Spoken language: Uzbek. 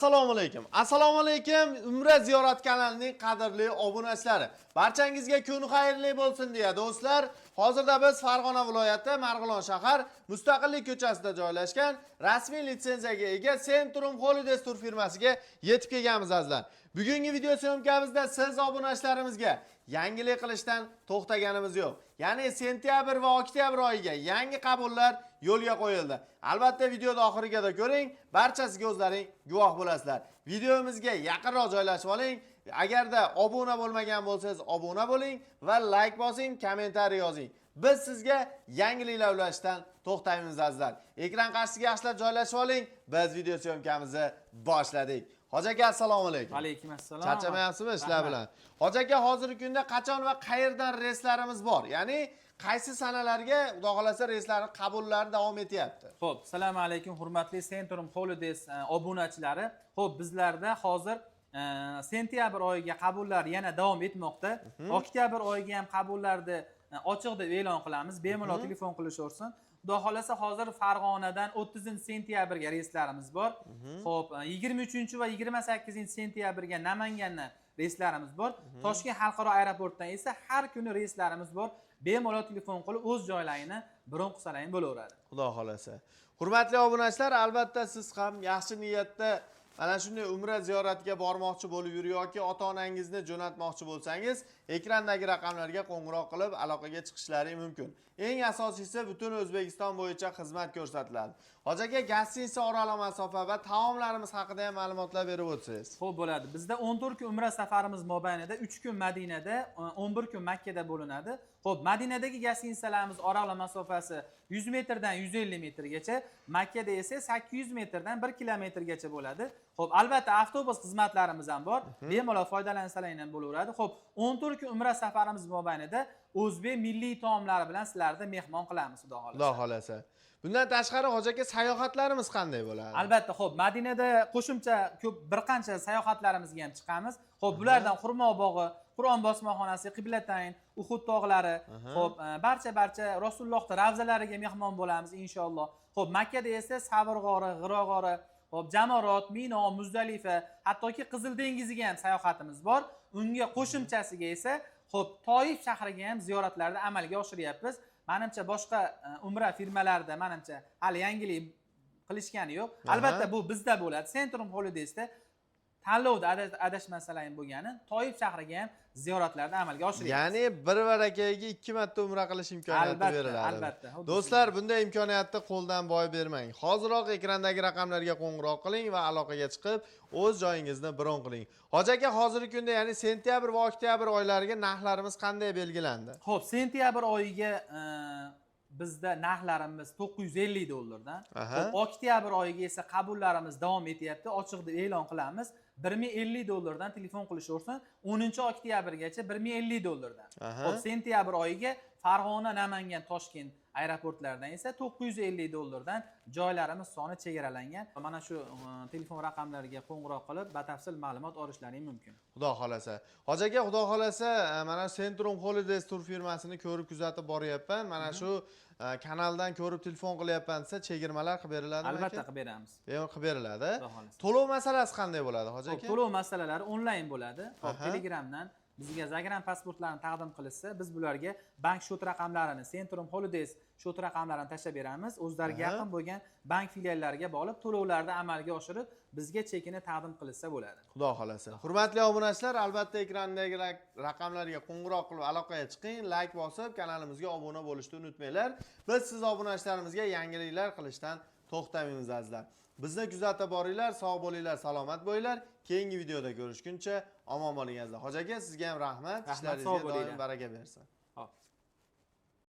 Assalomu alaykum. Assalomu alaykum. Umra ziyorat kanalining qadrli obunachilari. Barchangizga kun xayrli bo'lsin deya do'stlar. Hozirda biz Farg'ona viloyati Marg'ilon shahar Mustaqillik ko'chasida joylashgan rasmiy litsenziyaga ega Centrum Holidays tur firmasiga yetib kelganmiz azizlar. Bugungi video syomkamizda siz obunachilarimizga yangilik qilishdan to'xtaganimiz yo'q. Ya'ni sentyabr va oktyabr oyiga yangi qabullar yo'lga qo'yildi. Albatta videoda oxiriga ko'ring, barchasiga o'zlaring guvoh bo'lasizlar. Videomizga yaqinroq joylashib oling. Agarda obuna bo'lmagan bo'lsangiz obuna bo'ling va like bosing, kommentariy yozing. Biz sizga yangiliklar ulashishdan to'xtaymiz azizlar. Ekran qarshisiga yaxshilab joylashib oling. Biz video syomkamizni boshladik. Hoji aka, assalomu alaykum. Alaykum assalom. Charchamayapsizmi ishlar bilan? Hoji aka, hozirgi kunda qachon va qayerdan reyslarimiz bor? Ya'ni qaysi sanalarga xudo xolasa reyslarning qabullari davom etyapti? Xo'p, assalomu alaykum hurmatli Centrum Holidays obunachilari. Xo'p, bizlarda hozir sentyabr oyiga qabullar yana davom etmoqda. Oktyabr oyiga ham qabullarni ochiq deb e'lon qilamiz. Bemalol telefon qilishaversin. Xudo xolasa hozir Farg'onadan 30-sentyabrga reyslarimiz bor. Xo'p, 23 va 28-sentyabrga Namangandan reyslarimiz bor. Toshkent xalqaro aeroportdan esa har kuni reyslarimiz bor. Bemalol telefon qilib o'z joylarini bron qilsalaring bo'laveradi. Xudo xolasa. Hurmatli obunachilar, albatta siz ham yaxshi niyatda ana shunday umra ziyoratiga bormoqchi bo'lib yurib yoki ota-onangizni jo'natmoqchi bo'lsangiz, ekrandagi raqamlarga qo'ng'iroq qilib aloqaga chiqishlaring mumkin. Eng asosiysi butun O'zbekiston bo'yicha xizmat ko'rsatiladi. Hoji aka, gostinitsa oraliq masofa va taomlarimiz haqida ham ma'lumotlar berib o'tsangiz. Xo'p bo'ladi. Bizda 14 kun umra safarimiz mobaynida 3 kun Madinada, 11 kun Makka da bo'linadi. Xo'p, Madinadagi gostinitsalarimiz oraliq masofasi 100 metrdan 150 metrgacha, Makka da esa 800 metrdan 1 kilometrgacha bo'ladi. Xo'p, albatta avtobus xizmatlarimiz ham bor. Bemalol foydalansalaring ham bo'laveradi. Xo'p, 14 kun umra safarimiz mobaynida o'zbek milliy taomlari bilan sizlarni mehmon qilamiz, xudo xolasa. Xudo xolasa. Bundan tashqari Hoji aka, sayohatlarimiz qanday bo'ladi? Albatta, xo'p, Madinada qo'shimcha ko'p bir qancha sayohatlarimizga ham chiqamiz. Xo'p, bulardan Xurmo bog'i, Qur'on bosmaxonasi, Qiblatayn, Uhud tog'lari, xo'p, barcha Rasulullohning ravzalariga mehmon bo'lamiz inshaalloh. Xo'p, Makka da esa Savr g'ori, G'iro g'ori, xo'p, Jamorot, Mino, Muzdalifa, hattoki Qizil dengiziga ham sayohatimiz bor. Unga qo'shimchasiga esa xo'p, Toif shahriga ham ziyoratlarni amalga oshiryapmiz. Menimcha boshqa umra firmalarida menimcha hali yangilik qilishgani yo'q. Albatta bu bizda bo'ladi. Centrum Holidaysda tanlovda adashmasalaring bo'lgani Toif shahriga ham ziyoratlarni amalga oshiryapmiz. Ya'ni bir varakayiga 2 marta umra qilish imkoniyati beriladi. Albatta. Do'stlar, bunday imkoniyatni qo'ldan boy bermang. Hoziroq ekrandagi raqamlarga qo'ng'iroq qiling va aloqaga chiqib, o'z joyingizni bron qiling. Hoji aka, hozirgi kunda ya'ni sentyabr va oktyabr oylariga narxlarimiz qanday belgilandi? Xo'p, sentyabr oyiga bizda narxlarimiz $950dan. Xo'p, oktyabr oyiga esa qabullarimiz davom etyapti. Ochiq deb e'lon qilamiz. $1050dan telefon qilishaversin. 10-oktyabrgacha $1050dan. Xo'p, sentyabr oyiga Farg'ona, Namangan, Toshkent aeroportlaridan esa $950dan joylarimiz soni chegaralangan. Mana shu telefon raqamlariga qo'ng'iroq qilib batafsil ma'lumot olishlaring mumkin. Xudo xolasa. Hoji aka, xudo xolasa, mana Centrum Holidays tur firmasini ko'rib kuzatib boryapman. Mana shu kanaldan ko'rib telefon qilyapman desa, chegirmalar qilib beriladimi? Albatta qilib beramiz. Qilib beriladi. To'lov masalasi qanday bo'ladi, Hoji aka? To'lov masalalari onlayn bo'ladi. Hop, Telegramdan bizga Zagram pasportlarini taqdim qilishsa, biz bularga bank shot raqamlarini, Centrum Holidays shot raqamlarini tashlab beramiz. O'zlariga yaqin bo'lgan bank filiallariga bog'lab to'lovlarni amalga oshirib, bizga chekini taqdim qilishsa bo'ladi. Xudo xolasa. Hurmatli obunachilar, albatta ekrandagi raqamlarga qo'ng'iroq qilib aloqaga chiqing, like bosib, kanalimizga obuna bo'lishni unutmanglar. Biz siz obunachilarimizga yangiliklar qilishdan to'xtamaymiz azizlar. Bizni kuzatib boringlar, sog' bo'linglar, salomat bo'linglar. Keyingi videoda ko'rishguncha omon bo'ling azizlar. Hoji aka, sizga ham rahmat. Ishlaringizga doim baraka bersin.